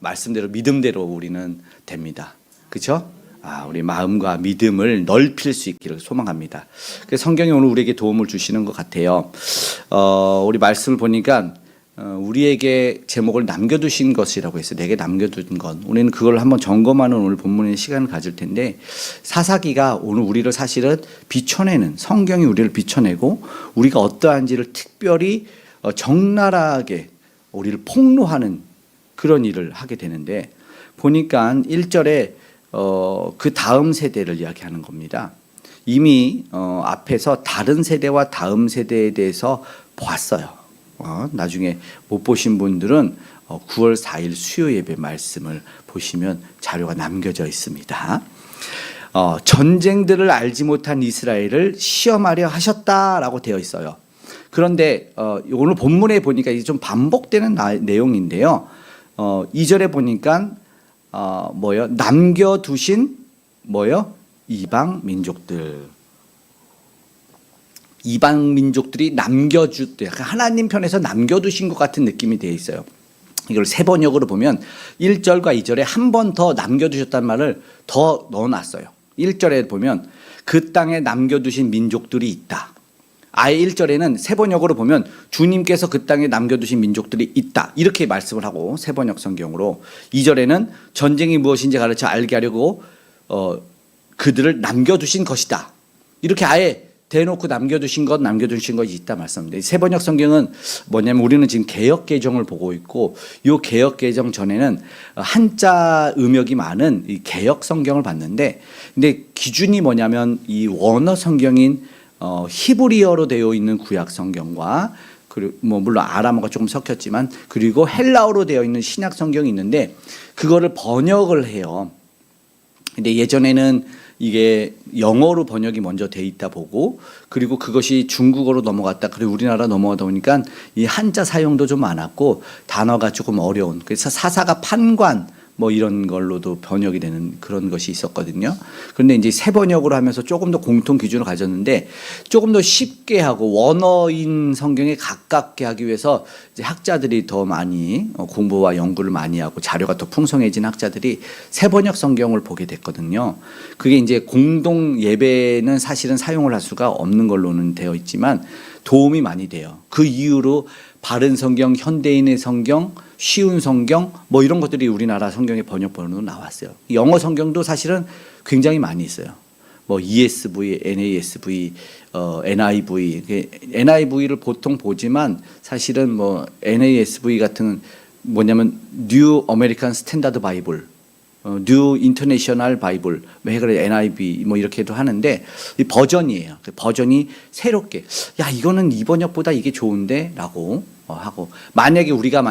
말씀대로 믿음대로 우리는 됩니다. 그렇죠? 우리 마음과 믿음을 넓힐 수 있기를 소망합니다. 그래서 성경이 오늘 우리에게 도움을 주시는 것 같아요. 우리 말씀을 보니까 우리에게 제목을 남겨두신 것이라고 했어요. 내게 남겨둔 것. 우리는 그걸 한번 점검하는 오늘 본문의 시간을 가질 텐데, 사사기가 오늘 우리를 사실은 비춰내는, 성경이 우리를 비춰내고 우리가 어떠한지를 특별히 적나라하게 우리를 폭로하는 그런 일을 하게 되는데, 보니까 1절에 그 다음 세대를 이야기하는 겁니다. 이미 앞에서 다른 세대와 다음 세대에 대해서 보았어요. 나중에 못 보신 분들은 9월 4일 수요 예배 말씀을 보시면 자료가 남겨져 있습니다. 전쟁들을 알지 못한 이스라엘을 시험하려 하셨다라고 되어 있어요. 그런데 오늘 본문에 보니까 이게 좀 반복되는 내용인데요. 2절에 보니까 남겨두신 이방 민족들이 하나님 편에서 남겨두신 것 같은 느낌이 되어 있어요. 이걸 새 번역으로 보면 1절과 2절에 한 번 더 남겨두셨다는 말을 더 넣어놨어요. 1절에 보면 그 땅에 남겨두신 민족들이 있다. 아예 1절에는 새 번역으로 보면 주님께서 그 땅에 남겨두신 민족들이 있다, 이렇게 말씀을 하고, 새 번역 성경으로 2절에는 전쟁이 무엇인지 가르쳐 알게 하려고 그들을 남겨두신 것이다, 이렇게 아예 대놓고 남겨두신 것이 있다 말씀입니다. 새 번역 성경은 뭐냐면, 우리는 지금 개역 개정을 보고 있고, 이 개역 개정 전에는 한자 음역이 많은 이 개역 성경을 봤는데, 근데 기준이 뭐냐면 이 원어 성경인 히브리어로 되어 있는 구약 성경과, 그리고 물론 아람어가 조금 섞였지만, 그리고 헬라어로 되어 있는 신약 성경이 있는데, 그거를 번역을 해요. 근데 예전에는 이게 영어로 번역이 먼저 돼 있다 보고, 그리고 그것이 중국어로 넘어갔다, 그리고 우리나라 넘어가다 보니까 이 한자 사용도 좀 많았고 단어가 조금 어려운, 그래서 사사가 판관 이런 걸로도 번역이 되는 그런 것이 있었거든요. 그런데 이제 새 번역으로 하면서 조금 더 공통 기준을 가졌는데, 조금 더 쉽게 하고 원어인 성경에 가깝게 하기 위해서 이제 학자들이 더 많이 공부와 연구를 많이 하고 자료가 더 풍성해진 학자들이 새 번역 성경을 보게 됐거든요. 그게 이제 공동 예배는 사실은 사용을 할 수가 없는 걸로는 되어 있지만 도움이 많이 돼요. 그 이후로 바른 성경, 현대인의 성경, 쉬운 성경 이런 것들이 우리나라 성경의 번역본으로 나왔어요. 영어 성경도 사실은 굉장히 많이 있어요. ESV, NASV, NIV. NIV를 보통 보지만 사실은 NASV 같은 뭐냐면 New American Standard Bible, New International Bible, NIV 이렇게도 하는데, 이 버전이에요. 그 버전이 새롭게, 이거는 이 번역보다 이게 좋은데라고 하고, 만약에 우리가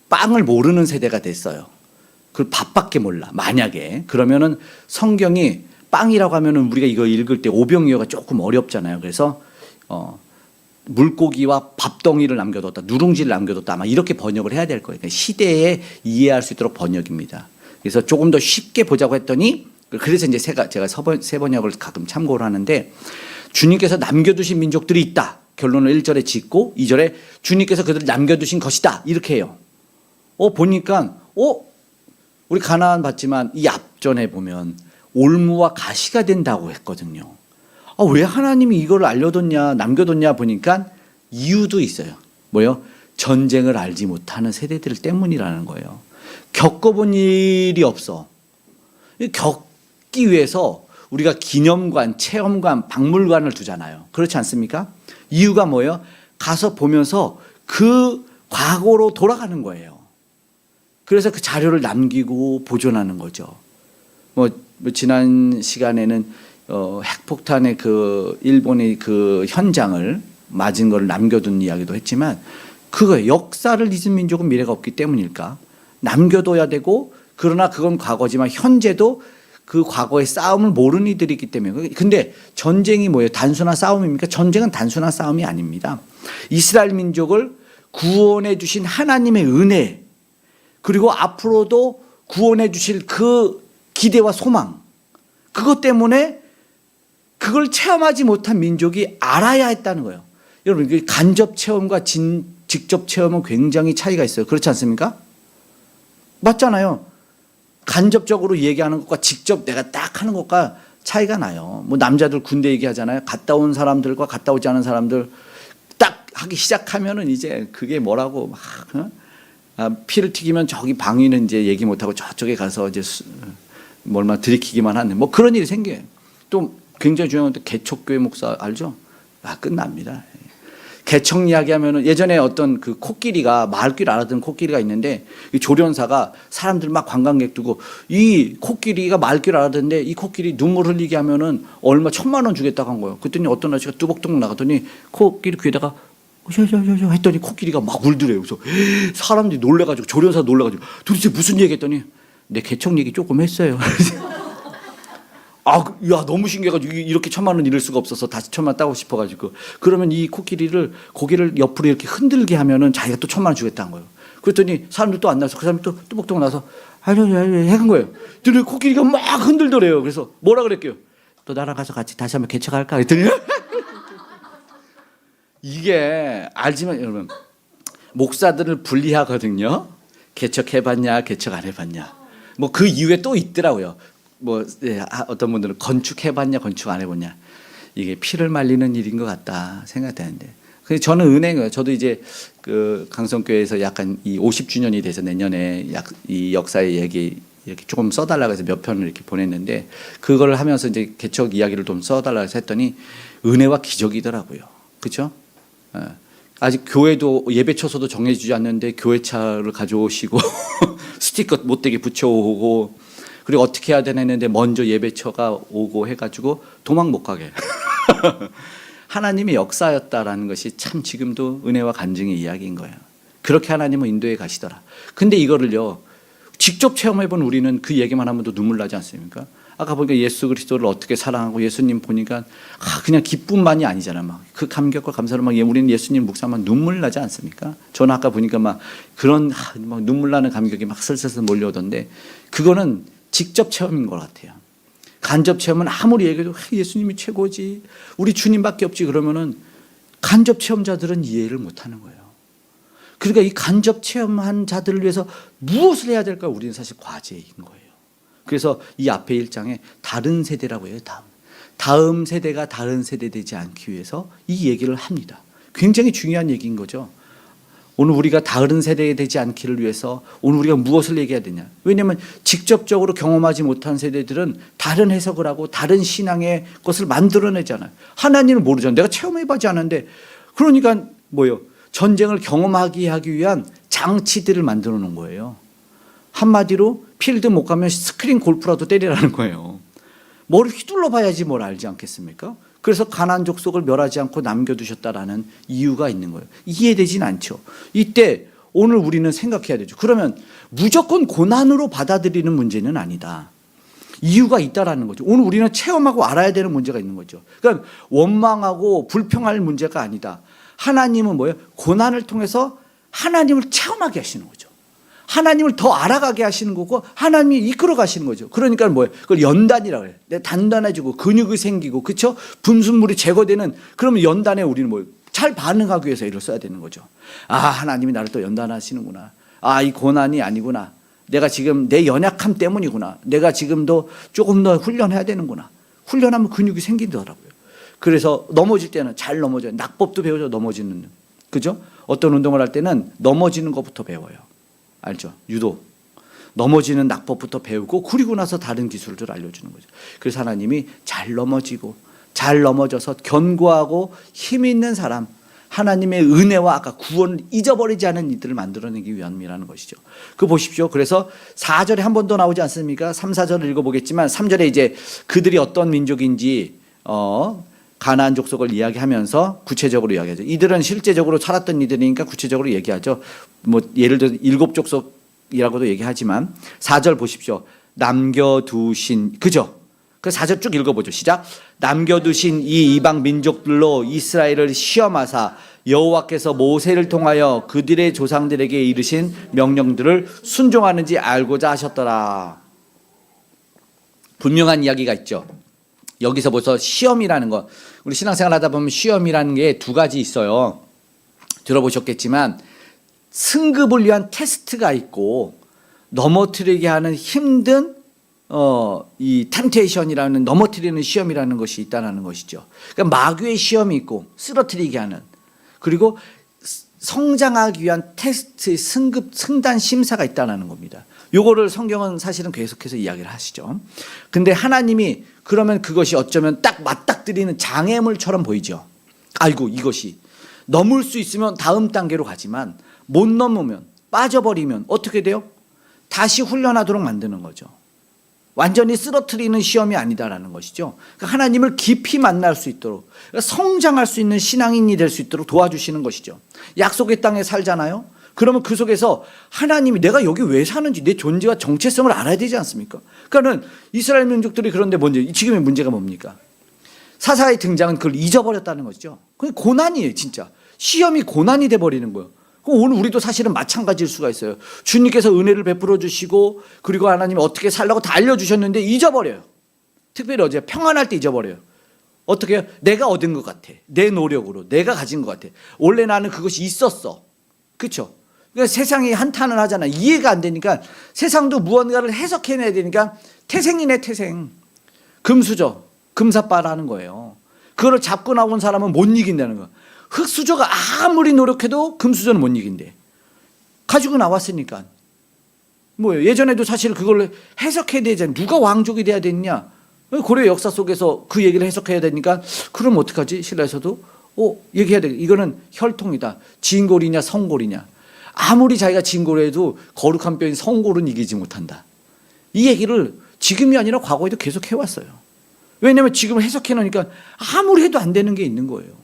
빵을 모르는 세대가 됐어요. 그 밥밖에 몰라. 만약에 그러면은 성경이 빵이라고 하면은 우리가 이거 읽을 때 오병이어가 조금 어렵잖아요. 그래서 물고기와 밥덩이를 남겨뒀다, 누룽지를 남겨뒀다, 아마 이렇게 번역을 해야 될 거예요. 그러니까 시대에 이해할 수 있도록 번역입니다. 그래서 조금 더 쉽게 보자고 했더니, 그래서 이제 제가 새 번역을 가끔 참고를 하는데, 주님께서 남겨두신 민족들이 있다, 결론을 1절에 짓고 2절에 주님께서 그들을 남겨두신 것이다, 이렇게 해요. 보니까 우리 가나안 봤지만 이 앞전에 보면 올무와 가시가 된다고 했거든요. 왜 하나님이 이걸 남겨뒀냐 보니까 이유도 있어요. 전쟁을 알지 못하는 세대들 때문이라는 거예요. 겪어본 일이 없어. 겪기 위해서 우리가 기념관, 체험관, 박물관을 두잖아요. 그렇지 않습니까? 이유가 뭐예요? 가서 보면서 그 과거로 돌아가는 거예요. 그래서 그 자료를 남기고 보존하는 거죠. 지난 시간에는 핵폭탄의 그 일본의 그 현장을 맞은 걸 남겨둔 이야기도 했지만, 그거예요. 역사를 잊은 민족은 미래가 없기 때문일까? 남겨둬야 되고, 그러나 그건 과거지만 현재도 그 과거의 싸움을 모르는 이들이기 때문에. 근데 전쟁이 뭐예요? 단순한 싸움입니까? 전쟁은 단순한 싸움이 아닙니다. 이스라엘 민족을 구원해 주신 하나님의 은혜, 그리고 앞으로도 구원해 주실 그 기대와 소망, 그것 때문에 그걸 체험하지 못한 민족이 알아야 했다는 거예요. 여러분, 간접 체험과 직접 체험은 굉장히 차이가 있어요. 그렇지 않습니까? 맞잖아요. 간접적으로 얘기하는 것과 직접 내가 딱 하는 것과 차이가 나요. 뭐 남자들 군대 얘기하잖아요. 갔다 온 사람들과 갔다 오지 않은 사람들 딱 하기 시작하면은 이제 그게 뭐라고 막 피를 튀기면 저기 방위는 이제 얘기 못하고 저쪽에 가서 이제 뭘만 들이키기만 하는 뭐 그런 일이 생겨요. 또 굉장히 중요한 건 개척교회 목사 알죠? 끝납니다. 개척 이야기하면은 예전에 어떤 그 코끼리가 마을길 알아듣는 코끼리가 있는데 이 조련사가 사람들 막 관광객 두고 이 코끼리가 마을길 알아듣는데 이 코끼리 눈물 흘리게 하면은 얼마 1,000,000원 주겠다고 한 거예요. 그랬더니 어떤 아저씨가 뚜벅뚜벅 나갔더니 코끼리 귀에다가 셔셔셔 했더니 코끼리가 막 울더래요. 그래서 사람들이 놀래가지고 조련사 놀래가지고 도대체 무슨 얘기 했더니 내 개척 얘기 조금 했어요. 야 너무 신기해가지고 이렇게 1,000,000원 잃을 수가 없어서 다시 1,000,000원 따고 싶어가지고 그러면 이 코끼리를 고개를 옆으로 이렇게 흔들게 하면은 자기가 또 1,000,000원 주겠다는 거예요. 그랬더니 사람들 또 안 나서 그 사람이 또 뚜벅뚜벅 나서 해간 거예요. 그랬더니 코끼리가 막 흔들더래요. 그래서 뭐라 그랬게요? 또 나랑 가서 같이 다시 한번 개척할까? 그랬더니 이게 알지만 여러분 목사들을 분리하거든요. 개척해봤냐 개척 안 해봤냐 뭐 그 이유에 또 있더라고요. 뭐 어떤 분들은 건축해봤냐 건축 안 해봤냐 이게 피를 말리는 일인 것 같다 생각되는데 그래서 저는 은행을 저도 이제 그 강성교회에서 약간 이 50주년이 돼서 내년에 이 역사의 얘기 이렇게 조금 써달라고 해서 몇 편을 이렇게 보냈는데 그걸 하면서 이제 개척 이야기를 좀 써달라고 해서 했더니 은혜와 기적이더라고요. 그렇죠? 아직 교회도 예배 처소도 정해지지 않는데 교회차를 가져오시고 스티커 못되게 붙여오고 그리고 어떻게 해야 되나 했는데 먼저 예배처가 오고 해가지고 도망 못 가게 하나님의 역사였다라는 것이 참 지금도 은혜와 간증의 이야기인 거예요. 그렇게 하나님은 인도에 가시더라. 근데 이거를요 직접 체험해본 우리는 그 얘기만 하면 또 눈물 나지 않습니까? 아까 보니까 예수 그리스도를 어떻게 사랑하고 예수님 보니까 그냥 기쁨만이 아니잖아요. 막 그 감격과 감사로 막 우리는 예수님 묵상하면 눈물 나지 않습니까? 저는 아까 보니까 막 그런 막 눈물 나는 감격이 막 슬슬슬 몰려오던데 그거는 직접 체험인 것 같아요. 간접 체험은 아무리 얘기해도 예수님이 최고지 우리 주님밖에 없지 그러면은 간접 체험자들은 이해를 못하는 거예요. 그러니까 이 간접 체험한 자들을 위해서 무엇을 해야 될까 우리는 사실 과제인 거예요. 그래서 이 앞에 1장에 다른 세대라고 해요. 다음 세대가 다른 세대 되지 않기 위해서 이 얘기를 합니다. 굉장히 중요한 얘기인 거죠. 오늘 우리가 다른 세대가 되지 않기를 위해서 오늘 우리가 무엇을 얘기해야 되냐. 왜냐하면 직접적으로 경험하지 못한 세대들은 다른 해석을 하고 다른 신앙의 것을 만들어내잖아요. 하나님을 모르잖아요. 내가 체험해보지 않았는데 그러니까 뭐예요? 전쟁을 경험하게 하기 위한 장치들을 만들어 놓은 거예요. 한마디로 필드 못 가면 스크린 골프라도 때리라는 거예요. 뭐를 휘둘러 봐야지 뭘 알지 않겠습니까? 그래서 가나안 족속을 멸하지 않고 남겨두셨다라는 이유가 있는 거예요. 이해되진 않죠. 이때 오늘 우리는 생각해야 되죠. 그러면 무조건 고난으로 받아들이는 문제는 아니다. 이유가 있다라는 거죠. 오늘 우리는 체험하고 알아야 되는 문제가 있는 거죠. 그러니까 원망하고 불평할 문제가 아니다. 하나님은 뭐예요? 고난을 통해서 하나님을 체험하게 하시는 거죠. 하나님을 더 알아가게 하시는 거고 하나님이 이끌어 가시는 거죠. 그러니까 뭐예요? 그걸 연단이라고 해요. 단단해지고 근육이 생기고 그렇죠? 분순물이 제거되는 그러면 연단에 우리는 뭐예요? 잘 반응하기 위해서 이를 써야 되는 거죠. 하나님이 나를 또 연단하시는구나. 이 고난이 아니구나. 내가 지금 내 연약함 때문이구나. 내가 지금도 조금 더 훈련해야 되는구나. 훈련하면 근육이 생기더라고요. 그래서 넘어질 때는 잘 넘어져요. 낙법도 배우죠. 넘어지는. 그죠? 어떤 운동을 할 때는 넘어지는 것부터 배워요. 알죠? 유도. 넘어지는 낙법부터 배우고 그리고 나서 다른 기술들을 알려주는 거죠. 그래서 하나님이 잘 넘어지고 잘 넘어져서 견고하고 힘 있는 사람, 하나님의 은혜와 아까 구원을 잊어버리지 않은 이들을 만들어내기 위함이라는 것이죠. 그거 보십시오. 그래서 4절에 한 번 더 나오지 않습니까? 3, 4절을 읽어보겠지만 3절에 이제 그들이 어떤 민족인지 가나안 족속을 이야기하면서 구체적으로 이야기하죠. 이들은 실제적으로 살았던 이들이니까 구체적으로 얘기하죠. 뭐 예를 들어 7족속이라고도 얘기하지만 4절 보십시오. 남겨두신 그죠? 그 4절 쭉 읽어보죠. 시작. 남겨두신 이 이방 민족들로 이스라엘을 시험하사 여호와께서 모세를 통하여 그들의 조상들에게 이르신 명령들을 순종하는지 알고자 하셨더라. 분명한 이야기가 있죠. 여기서 벌써 시험이라는 거, 우리 신앙생활 하다 보면 시험이라는 게 두 가지 있어요. 들어보셨겠지만 승급을 위한 테스트가 있고 넘어뜨리게 하는 힘든 이 템테이션이라는 넘어뜨리는 시험이라는 것이 있다는 것이죠. 그러니까 마귀의 시험이 있고 쓰러뜨리게 하는, 그리고 성장하기 위한 테스트, 승단 심사가 있다는 겁니다. 요거를 성경은 사실은 계속해서 이야기를 하시죠. 근데 하나님이 그러면 그것이 어쩌면 딱 맞닥뜨리는 장애물처럼 보이죠. 아이고, 이것이 넘을 수 있으면 다음 단계로 가지만 못 넘으면, 빠져버리면 어떻게 돼요? 다시 훈련하도록 만드는 거죠. 완전히 쓰러뜨리는 시험이 아니다라는 것이죠. 그러니까 하나님을 깊이 만날 수 있도록, 그러니까 성장할 수 있는 신앙인이 될 수 있도록 도와주시는 것이죠. 약속의 땅에 살잖아요. 그러면 그 속에서 하나님이 내가 여기 왜 사는지, 내 존재와 정체성을 알아야 되지 않습니까? 그러니까는 이스라엘 민족들이 그런데 먼저 지금의 문제가 뭡니까? 사사의 등장은 그걸 잊어버렸다는 것이죠. 그게 고난이에요, 진짜. 시험이 고난이 돼버리는 거예요. 오늘 우리도 사실은 마찬가지일 수가 있어요. 주님께서 은혜를 베풀어 주시고, 그리고 하나님이 어떻게 살라고 다 알려주셨는데 잊어버려요. 특별히 어제 평안할 때 잊어버려요. 어떻게 해요? 내가 얻은 것 같아. 내 노력으로 내가 가진 것 같아. 원래 나는 그것이 있었어. 그렇죠? 그러니까 세상이 한탄을 하잖아. 이해가 안 되니까 세상도 무언가를 해석해내야 되니까 태생이네, 태생. 금수저, 금사빠라는 거예요. 그거를 잡고 나온 사람은 못 이긴다는 거야. 흙수저가 아무리 노력해도 금수저는 못 이긴대. 가지고 나왔으니까. 뭐예요? 예전에도 사실 그걸 해석해야 되잖아요. 누가 왕족이 돼야 되느냐? 고려 역사 속에서 그 얘기를 해석해야 되니까, 그럼 어떡하지? 신라에서도 얘기해야 돼. 이거는 혈통이다. 진골이냐 성골이냐. 아무리 자기가 진골해도 거룩한 뼈인 성골은 이기지 못한다. 이 얘기를 지금이 아니라 과거에도 계속 해왔어요. 왜냐하면 지금 해석해 놓으니까 아무리 해도 안 되는 게 있는 거예요.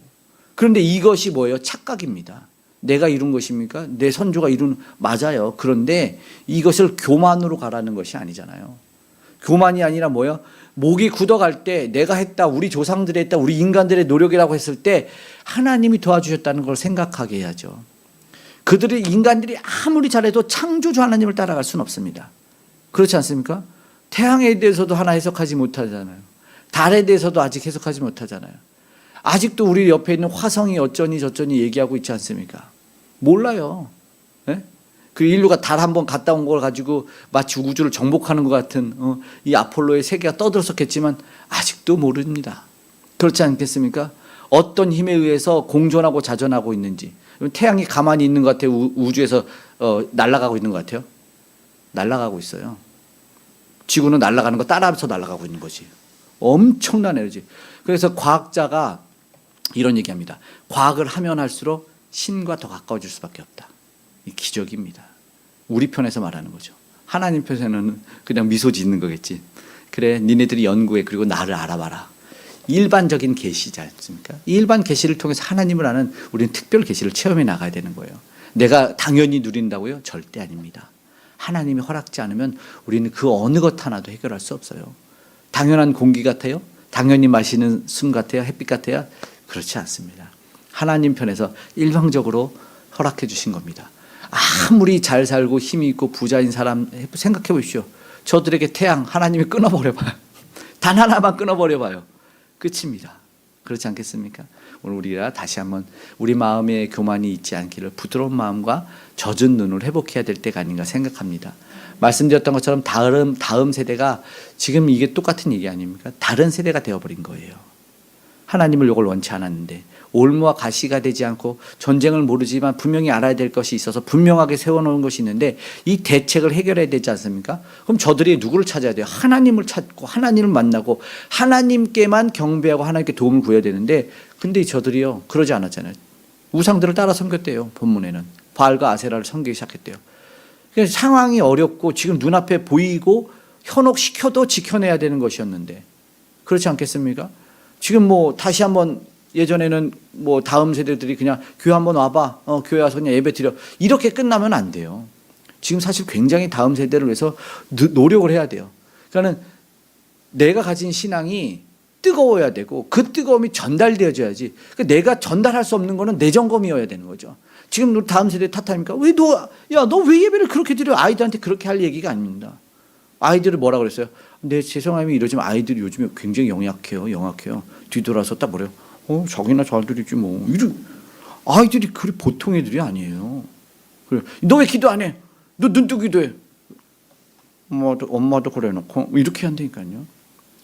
그런데 이것이 뭐예요? 착각입니다. 내가 이룬 것입니까? 내 선조가 이룬, 맞아요. 그런데 이것을 교만으로 가라는 것이 아니잖아요. 교만이 아니라 뭐예요? 목이 굳어갈 때 내가 했다, 우리 조상들이 했다, 우리 인간들의 노력이라고 했을 때 하나님이 도와주셨다는 걸 생각하게 해야죠. 그들이, 인간들이 아무리 잘해도 창조주 하나님을 따라갈 수는 없습니다. 그렇지 않습니까? 태양에 대해서도 하나 해석하지 못하잖아요. 달에 대해서도 아직 해석하지 못하잖아요. 아직도 우리 옆에 있는 화성이 어쩌니 저쩌니 얘기하고 있지 않습니까? 몰라요. 네? 그 인류가 달 한번 갔다 온 걸 가지고 마치 우주를 정복하는 것 같은 이 아폴로의 세계가 떠들었었겠지만 아직도 모릅니다. 그렇지 않겠습니까? 어떤 힘에 의해서 공존하고 자전하고 있는지. 태양이 가만히 있는 것 같아요? 우주에서 날아가고 있는 것 같아요? 날아가고 있어요. 지구는 날아가는 거 따라서 날아가고 있는 거지. 엄청난 에너지. 그래서 과학자가 이런 얘기합니다. 과학을 하면 할수록 신과 더 가까워질 수밖에 없다. 이 기적입니다. 우리 편에서 말하는 거죠. 하나님 편에서는 그냥 미소 짓는 거겠지. 그래, 니네들이 연구해. 그리고 나를 알아봐라. 일반적인 계시지 않습니까? 일반 계시를 통해서 하나님을 아는, 우리는 특별 계시를 체험해 나가야 되는 거예요. 내가 당연히 누린다고요? 절대 아닙니다. 하나님이 허락지 않으면 우리는 그 어느 것 하나도 해결할 수 없어요. 당연한 공기 같아요? 당연히 마시는 숨 같아요? 햇빛 같아요? 그렇지 않습니다. 하나님 편에서 일방적으로 허락해 주신 겁니다. 아무리 잘 살고 힘이 있고 부자인 사람 생각해 보십시오. 저들에게 태양 하나님이 끊어버려봐요. 단 하나만 끊어버려봐요. 끝입니다. 그렇지 않겠습니까? 오늘 우리가 다시 한번 우리 마음에 교만이 있지 않기를 부드러운 마음과 젖은 눈을 회복해야 될 때가 아닌가 생각합니다. 말씀드렸던 것처럼 다음 세대가 지금 이게 똑같은 얘기 아닙니까? 다른 세대가 되어버린 거예요. 하나님을 이걸 원치 않았는데 올무와 가시가 되지 않고 전쟁을 모르지만 분명히 알아야 될 것이 있어서 분명하게 세워놓은 것이 있는데 이 대책을 해결해야 되지 않습니까? 그럼 저들이 누구를 찾아야 돼요? 하나님을 찾고 하나님을 만나고 하나님께만 경배하고 하나님께 도움을 구해야 되는데, 근데 저들이요 그러지 않았잖아요. 우상들을 따라 섬겼대요. 본문에는 바알과 아세라를 섬기기 시작했대요. 그러니까 상황이 어렵고 지금 눈앞에 보이고 현혹시켜도 지켜내야 되는 것이었는데, 그렇지 않겠습니까? 지금 뭐 다시 한번, 예전에는 뭐 다음 세대들이 그냥 교회 한번 와봐, 교회 와서 그냥 예배 드려, 이렇게 끝나면 안 돼요. 지금 사실 굉장히 다음 세대를 위해서 노력을 해야 돼요. 그러니까는 내가 가진 신앙이 뜨거워야 되고 그 뜨거움이 전달되어져야지. 그러니까 내가 전달할 수 없는 거는 내 점검이어야 되는 거죠. 지금 다음 세대 탓합니까? 너 왜 예배를 그렇게 드려? 아이들한테 그렇게 할 얘기가 아닙니다. 아이들을 뭐라 그랬어요? 네, 죄송하면 이러지만 아이들이 요즘에 굉장히 영악해요. 뒤돌아서 딱 뭐래요? 자기나 잘 드리지 뭐. 아이들이 그리 보통 애들이 아니에요. 그래, 너 왜 기도 안 해? 너 눈 뜨고 기도해. 엄마도 그래놓고 이렇게 한다니까요.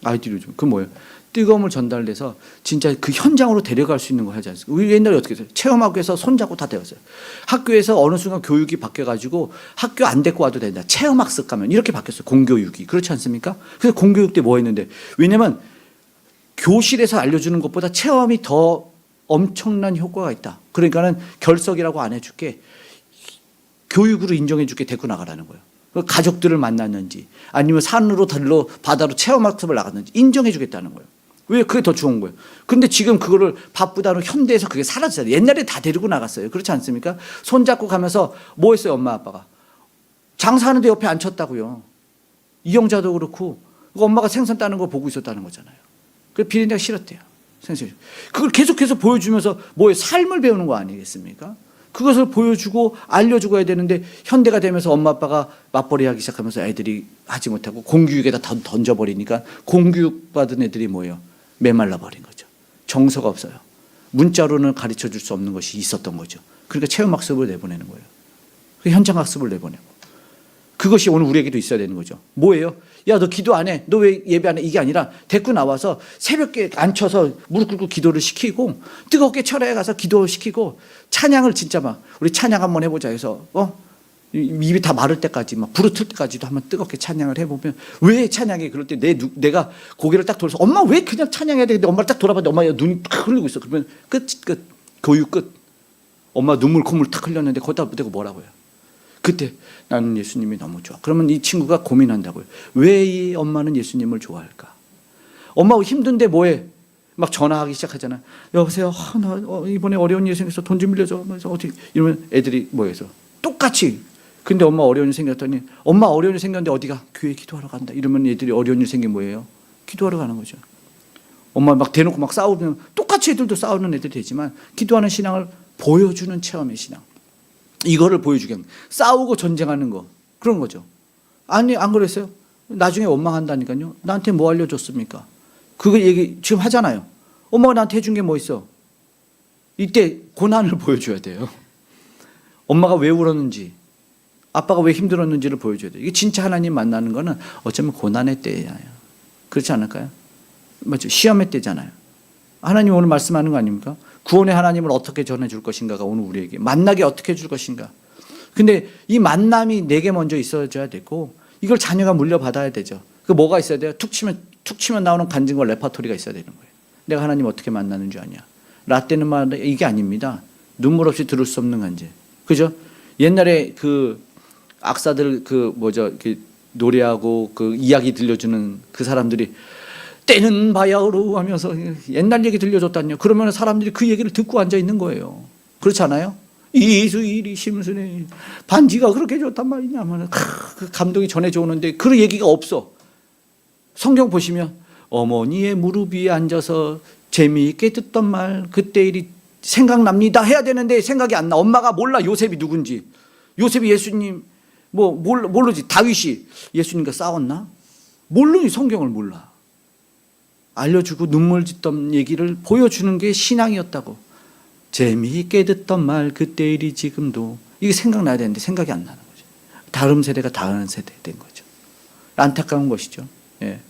아이들이 좀 그 뭐예요? 뜨거움을 전달해서 진짜 그 현장으로 데려갈 수 있는 거 하지 않습니까? 우리 옛날에 어떻게 했어요? 체험학교에서 손잡고 다 배웠어요. 학교에서 어느 순간 교육이 바뀌어가지고 학교 안 데리고 와도 된다. 체험학습 가면 이렇게 바뀌었어요. 공교육이. 그렇지 않습니까? 그래서 공교육 때 뭐 했는데, 왜냐면 교실에서 알려주는 것보다 체험이 더 엄청난 효과가 있다. 그러니까는 결석이라고 안 해줄게. 교육으로 인정해줄게. 데리고 나가라는 거예요. 가족들을 만났는지 아니면 산으로 달로 바다로 체험학습을 나갔는지 인정해주겠다는 거예요. 왜? 그게 더 좋은 거예요. 그런데 지금 그거를 바쁘다로 현대에서 그게 사라졌어요. 옛날에 다 데리고 나갔어요. 그렇지 않습니까? 손잡고 가면서 뭐 했어요? 엄마 아빠가 장사하는데 옆에 앉혔다고요. 이영자도 그렇고 엄마가 생선 따는 거 보고 있었다는 거잖아요. 그래서 비린내가 싫었대요. 선생님, 그걸 계속해서 보여주면서 뭐예요? 삶을 배우는 거 아니겠습니까? 그것을 보여주고 알려주고 해야 되는데, 현대가 되면서 엄마 아빠가 맞벌이 하기 시작하면서 애들이 하지 못하고 공교육에다 던져버리니까 공교육 받은 애들이 뭐예요? 메말라 버린 거죠. 정서가 없어요. 문자로는 가르쳐 줄 수 없는 것이 있었던 거죠. 그러니까 체험학습을 내보내는 거예요. 현장학습을 내보내고. 그것이 오늘 우리에게도 있어야 되는 거죠. 뭐예요? 야, 너 기도 안 해? 너 왜 예배 안 해? 이게 아니라 데리고 나와서 새벽에 앉혀서 무릎 꿇고 기도를 시키고, 뜨겁게 철회에 가서 기도시키고, 찬양을 진짜 막 우리 찬양 한번 해보자 해서 입이 다 마를 때까지 막 부르틀 때까지도 한번 뜨겁게 찬양을 해보면, 왜 찬양해? 그럴 때 내가 고개를 딱 돌려서 엄마 왜 그냥 찬양해야 되는데 엄마를 딱 돌아봤는데 엄마 눈이 탁 흘리고 있어. 그러면 끝. 교육 끝. 엄마 눈물 콧물 탁 흘렸는데 거기다 대고 뭐라고 해요? 그때 나는 예수님이 너무 좋아. 그러면 이 친구가 고민한다고요. 왜 이 엄마는 예수님을 좋아할까? 엄마가 힘든데 뭐해? 막 전화하기 시작하잖아. 여보세요. 나 이번에 어려운 일 생겨서 돈 좀 빌려줘. 그래서 어떻게 이러면 애들이 뭐해서 똑같이. 근데 엄마 어려운 일 생겼더니, 엄마 어려운 일 생겼는데 어디가? 교회 기도하러 간다. 이러면 애들이 어려운 일 생긴 뭐예요? 기도하러 가는 거죠. 엄마 막 대놓고 막 싸우면 똑같이 애들도 싸우는 애들이 되지만, 기도하는 신앙을 보여주는 체험의 신앙. 이거를 보여주게 합니다. 싸우고 전쟁하는 거, 그런 거죠. 아니, 안 그랬어요? 나중에 원망한다니까요. 나한테 뭐 알려줬습니까? 그거 얘기 지금 하잖아요. 엄마가 나한테 해준 게 뭐 있어? 이때 고난을 보여줘야 돼요. 엄마가 왜 울었는지, 아빠가 왜 힘들었는지를 보여줘야 돼요. 이게 진짜 하나님 만나는 거는 어쩌면 고난의 때예요. 그렇지 않을까요? 맞죠? 시험의 때잖아요. 하나님 오늘 말씀하는 거 아닙니까? 구원의 하나님을 어떻게 전해줄 것인가가 오늘 우리에게 만나게 어떻게 해줄 것인가. 근데 이 만남이 내게 먼저 있어줘야 되고, 이걸 자녀가 물려받아야 되죠. 그 뭐가 있어야 돼요? 툭 치면 나오는 간증과 레퍼토리가 있어야 되는 거예요. 내가 하나님 어떻게 만나는 줄 아냐. 라떼는 말 이게 아닙니다. 눈물 없이 들을 수 없는 간증. 그죠? 옛날에 그 악사들 그 노래하고 그 이야기 들려주는 그 사람들이 때는 바야흐로 하면서 옛날 얘기 들려줬다뇨. 그러면 사람들이 그 얘기를 듣고 앉아 있는 거예요. 그렇지 않아요? 이수일이 심순에 반지가 그렇게 좋단 말이냐 하면 그 감동이 전해져 오는데 그 얘기가 없어. 성경 보시면 어머니의 무릎 위에 앉아서 재미있게 듣던 말 그때 일이 생각납니다 해야 되는데 생각이 안 나. 엄마가 몰라 요셉이 누군지. 요셉이 예수님 모르지. 다윗이 예수님과 싸웠나? 모르니 성경을 몰라. 알려주고 눈물 짓던 얘기를 보여주는 게 신앙이었다고. 재미있게 듣던 말 그때 일이 지금도. 이게 생각나야 되는데 생각이 안 나는 거죠. 다음 세대가 다음 세대 된 거죠. 안타까운 것이죠. 예.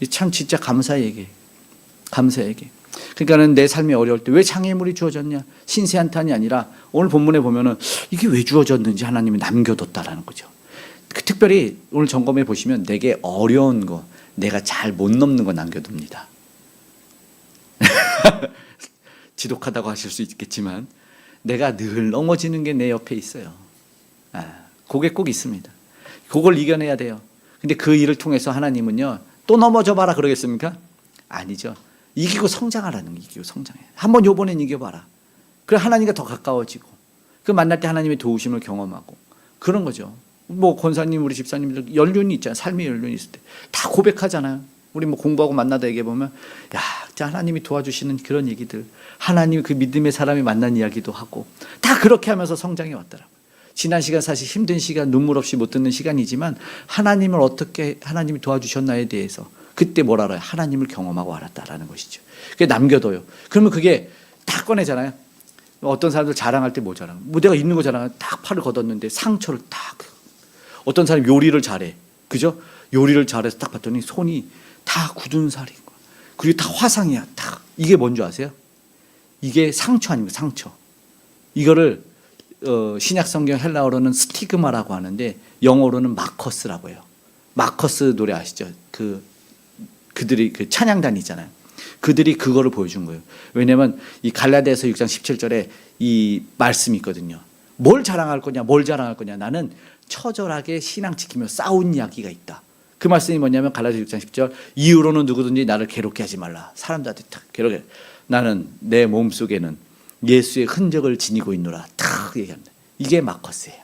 참 진짜 감사 얘기. 감사 얘기. 그러니까는 내 삶이 어려울 때 왜 장애물이 주어졌냐? 신세한탄이 아니라 오늘 본문에 보면은 이게 왜 주어졌는지 하나님이 남겨뒀다라는 거죠. 특별히 오늘 점검해 보시면 내게 어려운 거, 내가 잘 못 넘는 거 남겨둡니다. 지독하다고 하실 수 있겠지만 내가 늘 넘어지는 게 내 옆에 있어요. 그게 꼭 있습니다. 그걸 이겨내야 돼요. 근데 그 일을 통해서 하나님은요, 또 넘어져 봐라 그러겠습니까? 아니죠. 이기고 성장하라는 거. 이기고 성장해. 한번 요번엔 이겨봐라. 그래 하나님과 더 가까워지고 그 만날 때 하나님의 도우심을 경험하고 그런 거죠. 뭐 권사님 우리 집사님들 연륜이 있잖아요. 삶의 연륜이 있을 때 다 고백하잖아요. 우리 뭐 공부하고 만나다 얘기해 보면 야 진짜 하나님이 도와주시는 그런 얘기들, 하나님 그 믿음의 사람이 만난 이야기도 하고 다 그렇게 하면서 성장해 왔더라고요. 지난 시간 사실 힘든 시간, 눈물 없이 못 듣는 시간이지만 하나님을 어떻게 하나님이 도와주셨나에 대해서 그때 뭘 알아요? 하나님을 경험하고 알았다라는 것이죠. 그게 남겨둬요. 그러면 그게 다 꺼내잖아요. 어떤 사람들 자랑할 때 뭐 자랑? 뭐 내가 있는 거 자랑하면 딱 팔을 걷었는데 상처를 딱. 어떤 사람이 요리를 잘해. 그죠? 요리를 잘해서 딱 봤더니 손이 다 굳은 살인 거야. 그리고 다 화상이야. 다. 이게 뭔지 아세요? 이게 상처 아닙니까? 상처. 이거를 신약 성경 헬라어로는 스티그마라고 하는데 영어로는 마커스라고 해요. 마커스 노래 아시죠? 그들이 그 찬양단 있잖아요. 그들이 그거를 보여준 거예요. 왜냐하면 이 갈라디아서 6장 17절에 이 말씀이 있거든요. 뭘 자랑할 거냐, 뭘 자랑할 거냐. 나는 처절하게 신앙 지키며 싸운 이야기가 있다. 그 말씀이 뭐냐면 갈라디아 6장 10절 이후로는 누구든지 나를 괴롭게 하지 말라. 사람들한테 탁 괴롭게. 나는 내 몸속에는 예수의 흔적을 지니고 있노라. 탁 얘기합니다. 이게 마커스예요.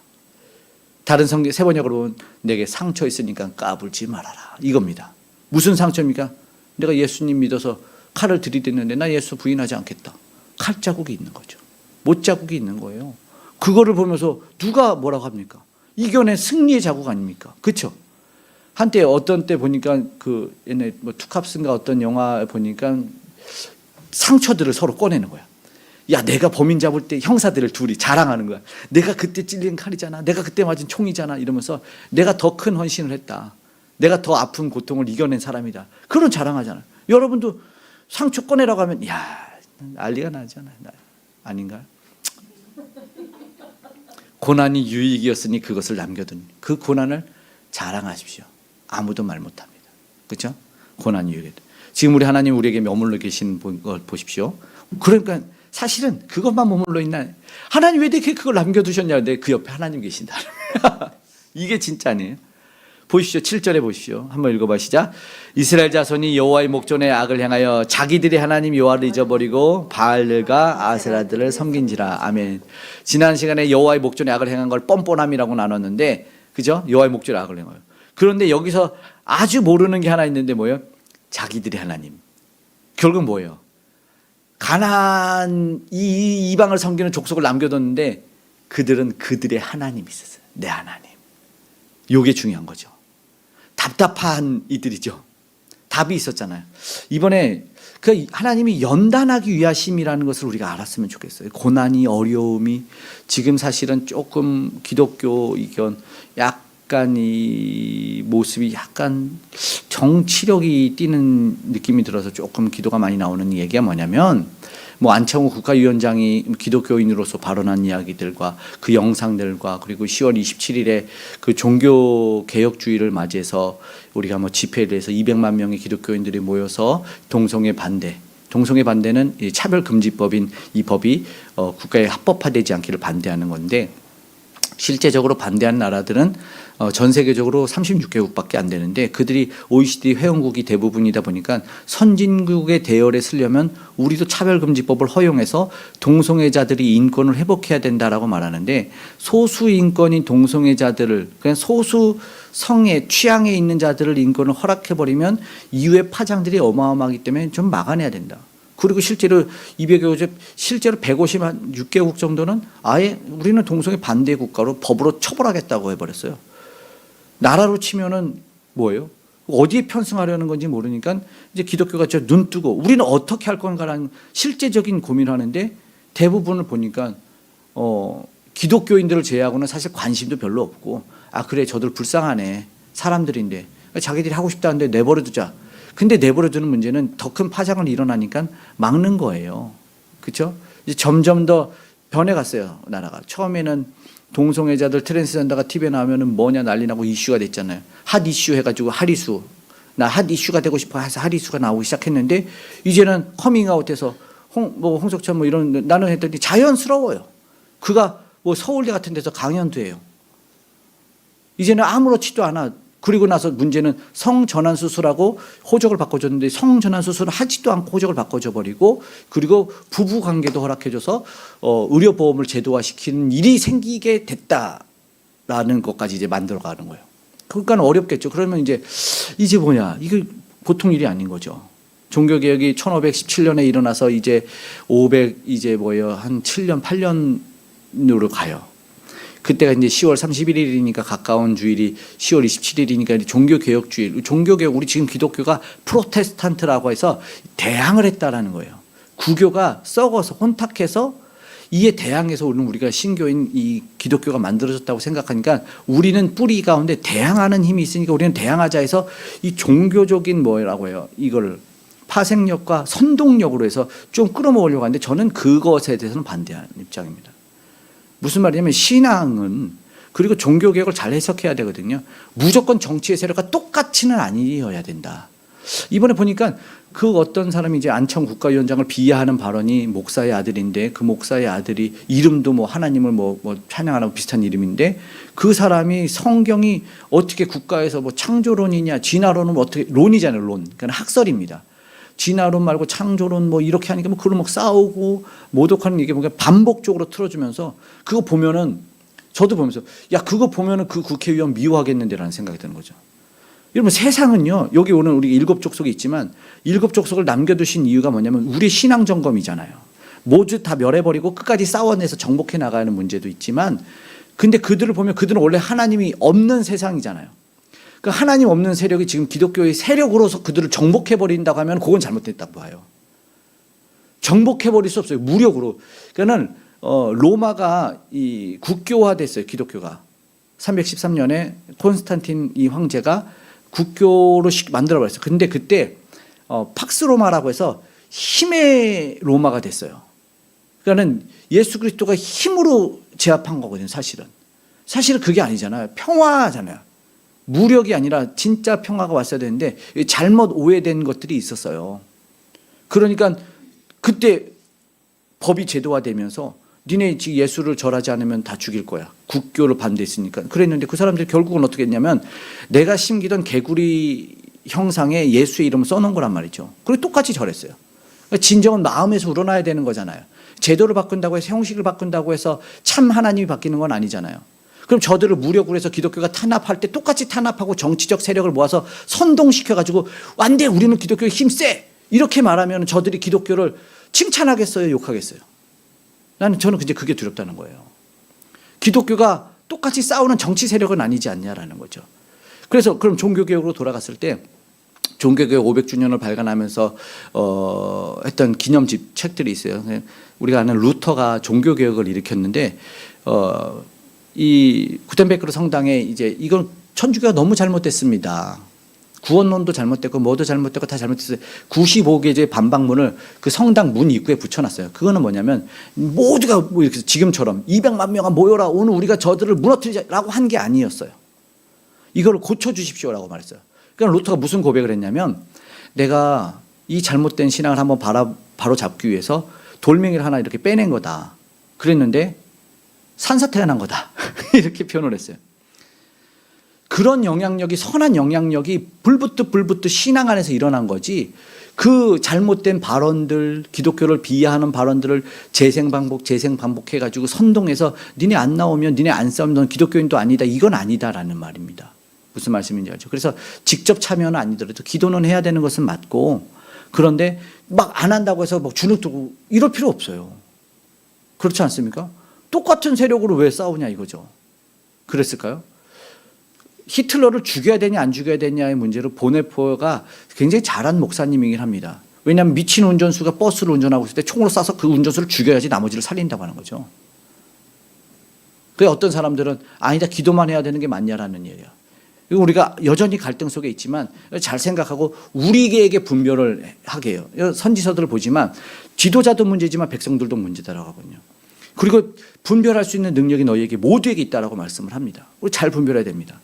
다른 성경 세 번역으로 보면 내게 상처 있으니까 까불지 말아라. 이겁니다. 무슨 상처입니까? 내가 예수님 믿어서 칼을 들이댔는데 나 예수 부인하지 않겠다. 칼자국이 있는 거죠. 못자국이 있는 거예요. 그거를 보면서 누가 뭐라고 합니까? 이겨낸 승리의 자국 아닙니까? 그렇죠? 한때 어떤 때 보니까 그 옛날 뭐 투캅스인가 어떤 영화 보니까 상처들을 서로 꺼내는 거야. 야, 내가 범인 잡을 때 형사들을 둘이 자랑하는 거야. 내가 그때 찔린 칼이잖아. 내가 그때 맞은 총이잖아. 이러면서 내가 더 큰 헌신을 했다. 내가 더 아픈 고통을 이겨낸 사람이다. 그런 자랑하잖아요. 여러분도 상처 꺼내라고 하면 야, 난리가 나잖아요. 아닌가요? 고난이 유익이었으니 그것을 남겨둔 그 고난을 자랑하십시오. 아무도 말 못합니다. 그렇죠? 고난이 유익이다. 지금 우리 하나님 우리에게 머물러 계신 걸 보십시오. 그러니까 사실은 그것만 머물러 있나? 하나님 왜 이렇게 그걸 남겨두셨냐? 근데 그 옆에 하나님 계신다. 이게 진짜 아니에요. 보십시오. 7절에 보십시오. 한번 읽어봐 시작. 이스라엘 자손이 여호와의 목전에 악을 행하여 자기들이 하나님 여호와를 잊어버리고 바알과 아세라들을 섬긴지라. 아멘. 지난 시간에 여호와의 목전에 악을 행한 걸 뻔뻔함이라고 나눴는데, 그죠? 여호와의 목전에 악을 행해요. 그런데 여기서 아주 모르는 게 하나 있는데 뭐예요? 자기들이 하나님. 결국 뭐예요? 가나안 이 이방을 섬기는 족속을 남겨뒀는데 그들은 그들의 하나님이 있었어요. 내 하나님. 이게 중요한 거죠. 답답한 이들이죠. 답이 있었잖아요. 이번에 그 하나님이 연단하기 위하심이라는 것을 우리가 알았으면 좋겠어요. 고난이 어려움이 지금 사실은 조금 기독교 이견 약간 이 모습이 약간 정치력이 띄는 느낌이 들어서 조금 기도가 많이 나오는 얘기가 뭐냐면 뭐 안창호 국가위원장이 기독교인으로서 발언한 이야기들과 그 영상들과 그리고 10월 27일에 그 종교개혁주의를 맞이해서 우리가 뭐 집회를 해서 200만 명의 기독교인들이 모여서 동성애 반대. 동성애 반대는 차별금지법인 이 법이 국가에 합법화되지 않기를 반대하는 건데 실제적으로 반대한 나라들은 전 세계적으로 36개국밖에 안 되는데 그들이 OECD 회원국이 대부분이다 보니까 선진국의 대열에 서려면 우리도 차별금지법을 허용해서 동성애자들이 인권을 회복해야 된다라고 말하는데 소수 인권인 동성애자들을 그냥 소수 성의 취향에 있는 자들을 인권을 허락해버리면 이후의 파장들이 어마어마하기 때문에 좀 막아내야 된다. 그리고 실제로 200여 실제로 156개국 정도는 아예 우리는 동성애 반대 국가로 법으로 처벌하겠다고 해버렸어요. 나라로 치면은 뭐예요? 어디에 편승하려는 건지 모르니까 이제 기독교가 저 눈 뜨고 우리는 어떻게 할 건가라는 실제적인 고민을 하는데 대부분을 보니까 기독교인들을 제외하고는 사실 관심도 별로 없고 아 그래 저들 불쌍하네 사람들인데 자기들이 하고 싶다는데 내버려두자. 근데 내버려두는 문제는 더 큰 파장을 일어나니까 막는 거예요. 그렇죠? 이제 점점 더 변해갔어요 나라가. 처음에는 동성애자들 트랜스젠더가 TV에 나오면은 뭐냐 난리 나고 이슈가 됐잖아요. 핫 이슈 해가지고 하리수 나 핫 이슈가 되고 싶어 해서 하리수가 나오기 시작했는데 이제는 커밍아웃해서 홍석천 뭐 이런 나는 했더니 자연스러워요. 그가 뭐 서울대 같은 데서 강연도 해요. 이제는 아무렇지도 않아. 그리고 나서 문제는 성전환 수술하고 호적을 바꿔줬는데 성전환 수술을 하지도 않고 호적을 바꿔줘 버리고 그리고 부부 관계도 허락해줘서 의료보험을 제도화시키는 일이 생기게 됐다라는 것까지 이제 만들어가는 거예요. 그러니까 어렵겠죠. 그러면 이제 뭐냐 이게 보통 일이 아닌 거죠. 종교개혁이 1517년에 일어나서 이제 한 7년 8년으로 가요. 그때가 이제 10월 31일이니까 가까운 주일이 10월 27일이니까 종교개혁주일. 종교개혁 우리 지금 기독교가 프로테스탄트라고 해서 대항을 했다라는 거예요. 구교가 썩어서 혼탁해서 이에 대항해서 오늘 우리가 신교인 이 기독교가 만들어졌다고 생각하니까 우리는 뿌리 가운데 대항하는 힘이 있으니까 우리는 대항하자 해서 이 종교적인 뭐라고 해요? 이걸 파생력과 선동력으로 해서 좀 끌어모으려고 하는데 저는 그것에 대해서는 반대하는 입장입니다. 무슨 말이냐면 신앙은 그리고 종교개혁을 잘 해석해야 되거든요. 무조건 정치의 세력과 똑같이는 아니어야 된다. 이번에 보니까 그 어떤 사람이 이제 안청 국가위원장을 비하하는 발언이 목사의 아들인데 그 목사의 아들이 이름도 뭐 하나님을 뭐 찬양하라고 비슷한 이름인데 그 사람이 성경이 어떻게 국가에서 뭐 창조론이냐 진화론은 어떻게 론이잖아요. 론. 그러니까 학설입니다. 진화론 말고 창조론 뭐 이렇게 하니까 뭐 그걸 막 싸우고 모독하는 얘기 보니까 반복적으로 틀어주면서 그거 보면은 저도 보면서 야 그거 보면은 그 국회의원 미워하겠는데라는 생각이 드는 거죠. 여러분 세상은요 여기 오늘 우리 일곱 족속이 있지만 일곱 족속을 남겨두신 이유가 뭐냐면 우리 신앙 점검이잖아요. 모두 다 멸해버리고 끝까지 싸워내서 정복해 나가는 문제도 있지만 근데 그들을 보면 그들은 원래 하나님이 없는 세상이잖아요. 그 하나님 없는 세력이 지금 기독교의 세력으로서 그들을 정복해버린다고 하면 그건 잘못됐다고 봐요. 정복해버릴 수 없어요. 무력으로. 그러니까는 로마가 이 국교화됐어요. 기독교가 313년에 콘스탄틴 이 황제가 국교로 만들어버렸어요. 근데 그때 팍스 로마라고 해서 힘의 로마가 됐어요. 그러니까는 예수 그리스도가 힘으로 제압한 거거든요. 사실은 그게 아니잖아요. 평화잖아요. 무력이 아니라 진짜 평화가 왔어야 되는데 잘못 오해된 것들이 있었어요. 그러니까 그때 법이 제도화되면서 니네 예수를 절하지 않으면 다 죽일 거야. 국교를 반대했으니까. 그랬는데 그 사람들이 결국은 어떻게 했냐면 내가 심기던 개구리 형상에 예수의 이름을 써놓은 거란 말이죠. 그리고 똑같이 절했어요. 진정은 마음에서 우러나야 되는 거잖아요. 제도를 바꾼다고 해서 형식을 바꾼다고 해서 참 하나님이 바뀌는 건 아니잖아요. 그럼 저들을 무력으로 해서 기독교가 탄압할 때 똑같이 탄압하고 정치적 세력을 모아서 선동시켜가지고 안 돼 우리는 기독교에 힘세 이렇게 말하면 저들이 기독교를 칭찬하겠어요 욕하겠어요. 저는 이제 그게 두렵다는 거예요. 기독교가 똑같이 싸우는 정치 세력은 아니지 않냐라는 거죠. 그래서 그럼 종교개혁으로 돌아갔을 때 종교개혁 500주년을 발간하면서 했던 기념집 책들이 있어요. 우리가 아는 루터가 종교개혁을 일으켰는데 이 구텐베르크 성당에 이제 이건 천주교가 너무 잘못됐습니다. 구원론도 잘못됐고 뭐도 잘못됐고 다 잘못됐어요. 95개의 반박문을 그 성당 문 입구에 붙여놨어요. 그거는 뭐냐면 모두가 뭐 이렇게 지금처럼 200만 명아 모여라 오늘 우리가 저들을 무너뜨리자라고 한 게 아니었어요. 이걸 고쳐주십시오라고 말했어요. 그러니까 루터가 무슨 고백을 했냐면 내가 이 잘못된 신앙을 한번 바로 잡기 위해서 돌멩이를 하나 이렇게 빼낸 거다. 그랬는데 산사태가 난 거다. 이렇게 표현을 했어요. 그런 영향력이 선한 영향력이 불붙듯 신앙 안에서 일어난 거지 그 잘못된 발언들 기독교를 비하하는 발언들을 재생반복해가지고 선동해서 니네 안 나오면 니네 안 싸우면 넌 기독교인도 아니다 이건 아니다라는 말입니다. 무슨 말씀인지 알죠? 그래서 직접 참여는 아니더라도 기도는 해야 되는 것은 맞고 그런데 막 안 한다고 해서 막 주눅 들고 이럴 필요 없어요. 그렇지 않습니까? 똑같은 세력으로 왜 싸우냐 이거죠. 그랬을까요? 히틀러를 죽여야 되냐 안 죽여야 되냐의 문제로 보네포가 굉장히 잘한 목사님이긴 합니다. 왜냐하면 미친 운전수가 버스를 운전하고 있을 때 총으로 쏴서 그 운전수를 죽여야지 나머지를 살린다고 하는 거죠. 그래서 어떤 사람들은 아니다 기도만 해야 되는 게 맞냐라는 얘기야. 우리가 여전히 갈등 속에 있지만 잘 생각하고 우리에게 분별을 하게 해요. 선지서들을 보지만 지도자도 문제지만 백성들도 문제다라고 하거든요. 그리고 분별할 수 있는 능력이 너희에게 모두에게 있다라고 말씀을 합니다. 우리 잘 분별해야 됩니다.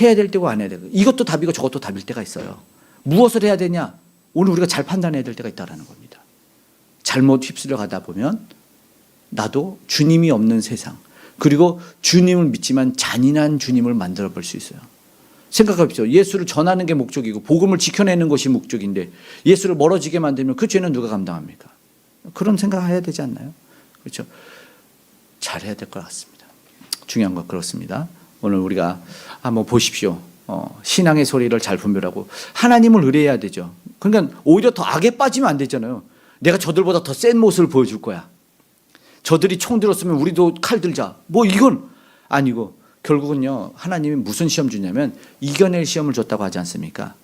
해야 될 때고 안 해야 되고 이것도 답이고 저것도 답일 때가 있어요. 무엇을 해야 되냐? 오늘 우리가 잘 판단해야 될 때가 있다는 겁니다. 잘못 휩쓸려 가다 보면 나도 주님이 없는 세상 그리고 주님을 믿지만 잔인한 주님을 만들어 볼 수 있어요. 생각해보십시오. 예수를 전하는 게 목적이고 복음을 지켜내는 것이 목적인데 예수를 멀어지게 만들면 그 죄는 누가 감당합니까? 그런 생각해야 되지 않나요? 그렇죠? 잘해야 될 것 같습니다. 중요한 건 그렇습니다. 오늘 우리가 한번 보십시오. 신앙의 소리를 잘 분별하고 하나님을 의뢰해야 되죠. 그러니까 오히려 더 악에 빠지면 안 되잖아요. 내가 저들보다 더 센 모습을 보여줄 거야. 저들이 총 들었으면 우리도 칼 들자. 뭐 이건 아니고 결국은요 하나님이 무슨 시험 주냐면 이겨낼 시험을 줬다고 하지 않습니까?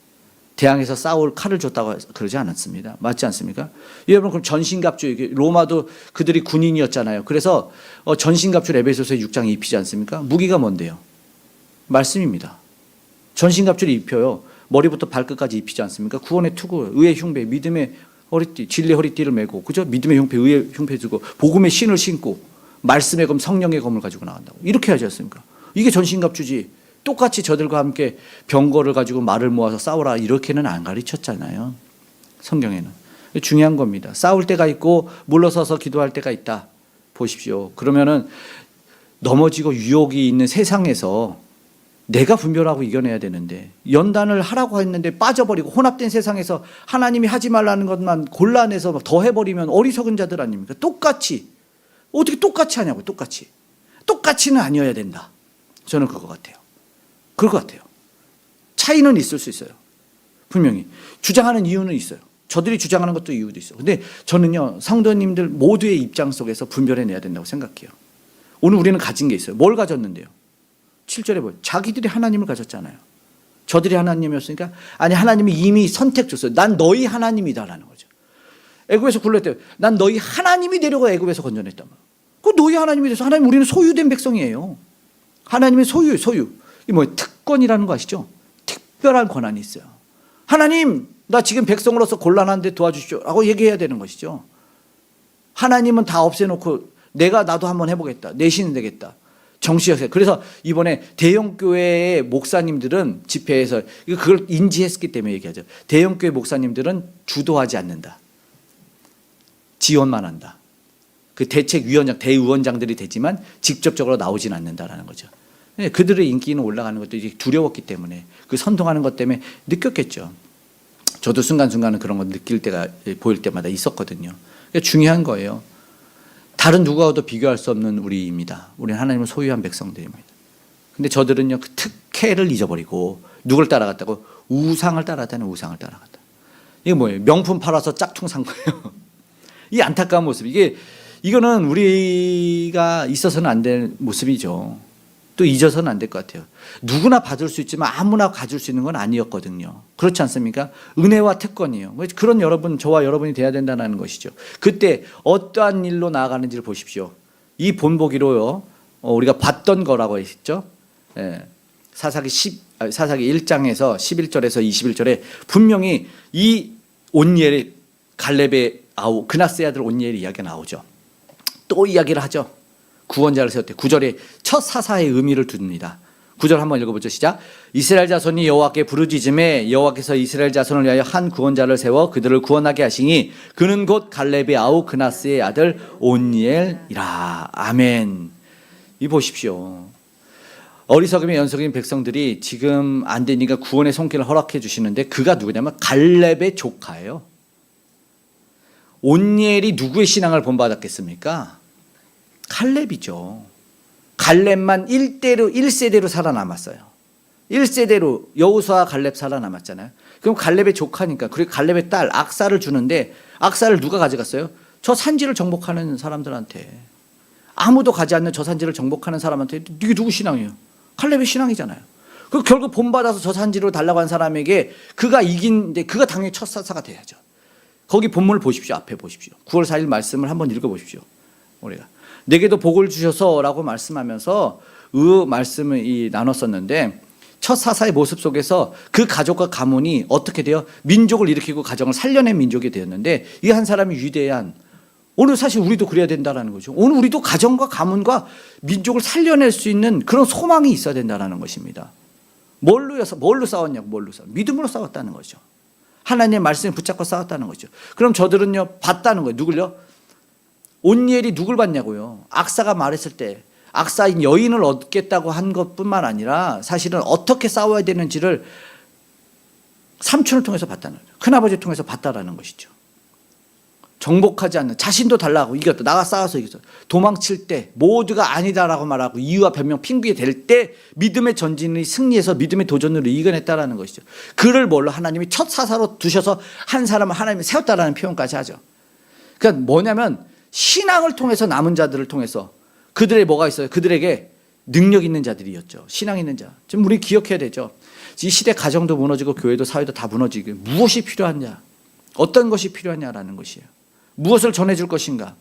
대항해서 싸울 칼을 줬다고 그러지 않았습니다. 맞지 않습니까? 여러분 그럼 전신갑주 로마도 그들이 군인이었잖아요. 그래서 전신갑주 에베소서 6장에 입히지 않습니까? 무기가 뭔데요? 말씀입니다. 전신갑주를 입혀요. 머리부터 발끝까지 입히지 않습니까? 구원의 투구, 의의 흉배, 믿음의 허리띠, 진리의 허리띠를 메고, 그죠? 믿음의 흉배, 의의 흉배 두고, 복음의 신을 신고, 말씀의 검, 성령의 검을 가지고 나간다고. 이렇게 하지 않습니까? 이게 전신갑주지. 똑같이 저들과 함께 병거를 가지고 말을 모아서 싸우라 이렇게는 안 가르쳤잖아요. 성경에는. 중요한 겁니다. 싸울 때가 있고 물러서서 기도할 때가 있다. 보십시오. 그러면은 넘어지고 유혹이 있는 세상에서 내가 분별하고 이겨내야 되는데 연단을 하라고 했는데 빠져버리고 혼합된 세상에서 하나님이 하지 말라는 것만 골라내서 더 해버리면 어리석은 자들 아닙니까? 똑같이. 어떻게 똑같이 하냐고 똑같이. 똑같이는 아니어야 된다. 저는 그거 같아요. 그럴 것 같아요. 차이는 있을 수 있어요. 분명히. 주장하는 이유는 있어요. 저들이 주장하는 것도 이유도 있어요. 근데 저는요, 성도님들 모두의 입장 속에서 분별해내야 된다고 생각해요. 오늘 우리는 가진 게 있어요. 뭘 가졌는데요? 7절에 보여. 자기들이 하나님을 가졌잖아요. 저들이 하나님이었으니까, 아니, 하나님이 이미 선택 줬어요. 난 너희 하나님이다라는 거죠. 애굽에서 굴렀대요. 난 너희 하나님이 되려고 애굽에서 건져냈단 말이에요. 그 너희 하나님이 돼서 하나님 우리는 소유된 백성이에요. 하나님의 소유. 이 뭐예요? 특권이라는 거 아시죠? 특별한 권한이 있어요. 하나님, 나 지금 백성으로서 곤란한데 도와주십시오. 라고 얘기해야 되는 것이죠. 하나님은 다 없애놓고 나도 한번 해보겠다. 내 신은 되겠다. 정치였어요. 그래서 이번에 대형교회의 목사님들은 집회에서 그걸 인지했기 때문에 얘기하죠. 대형교회 목사님들은 주도하지 않는다. 지원만 한다. 그 대책위원장, 대의원장들이 되지만 직접적으로 나오진 않는다라는 거죠. 그들의 인기는 올라가는 것도 이제 두려웠기 때문에 그 선동하는 것 때문에 느꼈겠죠. 저도 순간순간은 그런 거 느낄 때가 보일 때마다 있었거든요. 그러니까 중요한 거예요. 다른 누구와도 비교할 수 없는 우리입니다. 우리는 하나님을 소유한 백성들입니다. 근데 저들은요, 그 특혜를 잊어버리고 누굴 따라갔다고? 우상을 따라갔다는 우상을 따라갔다. 이게 뭐예요? 명품 팔아서 짝퉁 산 거예요. 이 안타까운 모습. 이거는 우리가 있어서는 안 될 모습이죠. 또 잊어서는 안 될 것 같아요. 누구나 받을 수 있지만 아무나 가질 수 있는 건 아니었거든요. 그렇지 않습니까? 은혜와 특권이에요. 그런 저와 여러분이 돼야 된다는 것이죠. 그때 어떠한 일로 나아가는지를 보십시오. 이 본보기로요, 우리가 봤던 거라고 했죠. 사사기 1장에서 11절에서 21절에 분명히 이 온니엘, 갈렙의 아우, 그나스의 아들 온니엘의 이야기가 나오죠. 또 이야기를 하죠. 구원자를 세웠대. 9절에 첫 사사의 의미를 둡니다. 9절 한번 읽어보죠. 시작. 이스라엘 자손이 여호와께 부르짖음에 여호와께서 이스라엘 자손을 위하여 한 구원자를 세워 그들을 구원하게 하시니 그는 곧 갈렙의 아우 그나스의 아들 온니엘이라. 아멘. 이 보십시오. 어리석음의 연속인 백성들이 지금 안 되니까 구원의 손길을 허락해 주시는데 그가 누구냐면 갈렙의 조카예요. 온니엘이 누구의 신앙을 본받았겠습니까? 갈렙이죠. 갈렙만 1세대로 살아남았어요. 1세대로 여호수아와 갈렙 살아남았잖아요. 그럼 갈렙의 조카니까, 그리고 갈렙의 딸 악사를 주는데 악사를 누가 가져갔어요? 저 산지를 정복하는 사람들한테. 아무도 가지 않는 저 산지를 정복하는 사람한테. 이게 누구 신앙이에요? 갈렙의 신앙이잖아요. 그 결국 본받아서 저 산지로 달라고 한 사람에게 그가 이긴데 그가 당연히 첫 사사가 돼야죠. 거기 본문을 보십시오. 앞에 보십시오. 9월 4일 말씀을 한번 읽어보십시오. 우리가 내게도 복을 주셔서라고 말씀하면서 말씀을 나눴었는데 첫 사사의 모습 속에서 그 가족과 가문이 어떻게 돼요? 민족을 일으키고 가정을 살려낸 민족이 되었는데 이 한 사람이 위대한, 오늘 사실 우리도 그래야 된다는 거죠. 오늘 우리도 가정과 가문과 민족을 살려낼 수 있는 그런 소망이 있어야 된다는 것입니다. 뭘로 싸웠냐고. 믿음으로 싸웠다는 거죠. 하나님의 말씀을 붙잡고 싸웠다는 거죠. 그럼 저들은요, 봤다는 거예요. 누굴요? 온니엘이 누굴 봤냐고요. 악사가 말했을 때 악사인 여인을 얻겠다고 한 것뿐만 아니라 사실은 어떻게 싸워야 되는지를 삼촌을 통해서 봤다는 거죠. 큰아버지를 통해서 봤다라는 것이죠. 정복하지 않는, 자신도 달라고 이겼다. 나가 싸워서 이겼어. 도망칠 때 모두가 아니다라고 말하고 이유와 변명 핑계 댈 때 믿음의 전진이 승리해서 믿음의 도전으로 이겨냈다라는 것이죠. 그를 뭘로 하나님이 첫 사사로 두셔서 한 사람을 하나님이 세웠다라는 표현까지 하죠. 그러니까 뭐냐면 신앙을 통해서 남은 자들을 통해서 그들의 뭐가 있어요? 그들에게 능력 있는 자들이었죠. 신앙 있는 자. 지금 우리 기억해야 되죠. 이 시대 가정도 무너지고 교회도 사회도 다 무너지게 무엇이 필요하냐? 어떤 것이 필요하냐라는 것이에요. 무엇을 전해줄 것인가?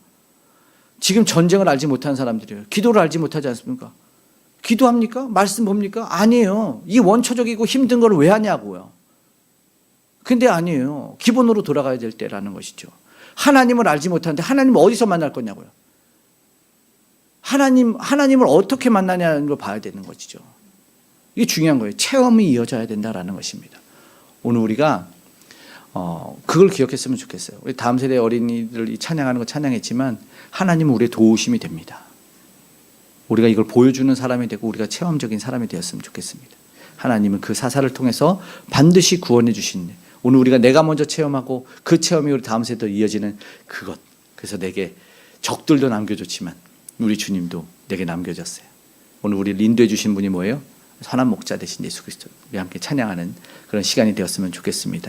지금 전쟁을 알지 못하는 사람들이에요. 기도를 알지 못하지 않습니까? 기도합니까? 말씀 봅니까? 아니에요. 이 원초적이고 힘든 걸 왜 하냐고요. 근데 아니에요. 기본으로 돌아가야 될 때라는 것이죠. 하나님을 알지 못하는데 하나님을 어디서 만날 거냐고요. 하나님을 어떻게 만나냐는 걸 봐야 되는 것이죠. 이게 중요한 거예요. 체험이 이어져야 된다라는 것입니다. 오늘 우리가 그걸 기억했으면 좋겠어요. 우리 다음 세대 어린이들이 찬양하는 거 찬양했지만 하나님은 우리의 도우심이 됩니다. 우리가 이걸 보여주는 사람이 되고 우리가 체험적인 사람이 되었으면 좋겠습니다. 하나님은 그 사사를 통해서 반드시 구원해 주신 오늘 우리가 내가 먼저 체험하고 그 체험이 우리 다음 세대로 이어지는 그것. 그래서 내게 적들도 남겨줬지만 우리 주님도 내게 남겨졌어요. 오늘 우리를 인도해 주신 분이 뭐예요? 선한 목자 되신 예수 그리스도. 우리 함께 찬양하는 그런 시간이 되었으면 좋겠습니다.